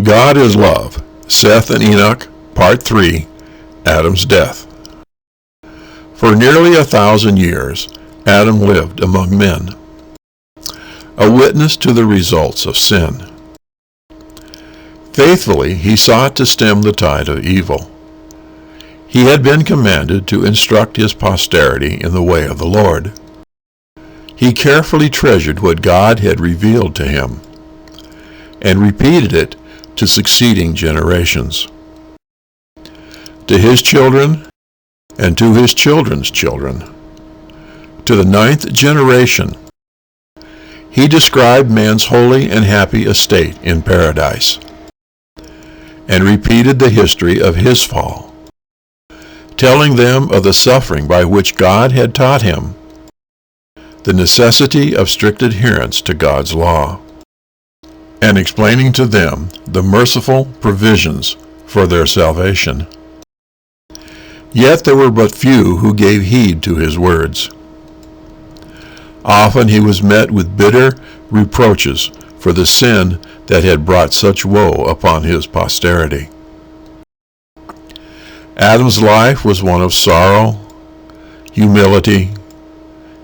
God is love. Seth and Enoch, Part 3, Adam's death. For nearly 1,000 years, Adam lived among men, a witness to the results of sin. Faithfully, he sought to stem the tide of evil. He had been commanded to instruct his posterity in the way of the Lord. He carefully treasured what God had revealed to him, and repeated it to succeeding generations, to his children, and to his children's children. To the 9th generation, he described man's holy and happy estate in paradise, and repeated the history of his fall, telling them of the suffering by which God had taught him the necessity of strict adherence to God's law, and explaining to them the merciful provisions for their salvation. Yet there were but few who gave heed to his words. Often he was met with bitter reproaches for the sin that had brought such woe upon his posterity. Adam's life was one of sorrow, humility,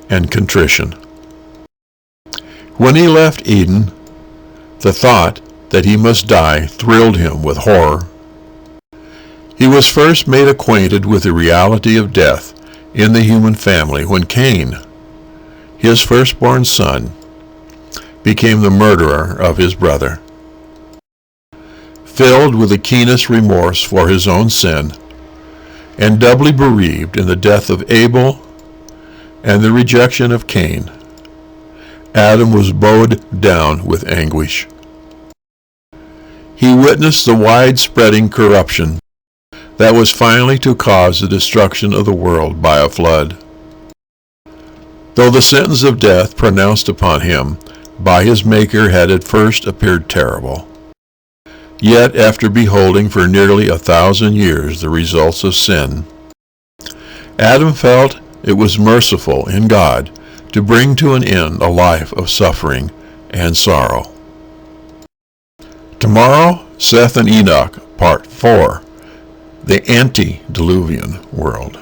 and contrition. When he left Eden, the thought that he must die thrilled him with horror. He was first made acquainted with the reality of death in the human family when Cain, his firstborn son, became the murderer of his brother. Filled with the keenest remorse for his own sin, and doubly bereaved in the death of Abel and the rejection of Cain, Adam was bowed down with anguish. He witnessed the widespreading corruption that was finally to cause the destruction of the world by a flood. Though the sentence of death pronounced upon him by his Maker had at first appeared terrible, yet after beholding for nearly 1,000 years the results of sin, Adam felt it was merciful in God to bring to an end a life of suffering and sorrow. Tomorrow, Seth and Enoch, Part 4, the Antediluvian World.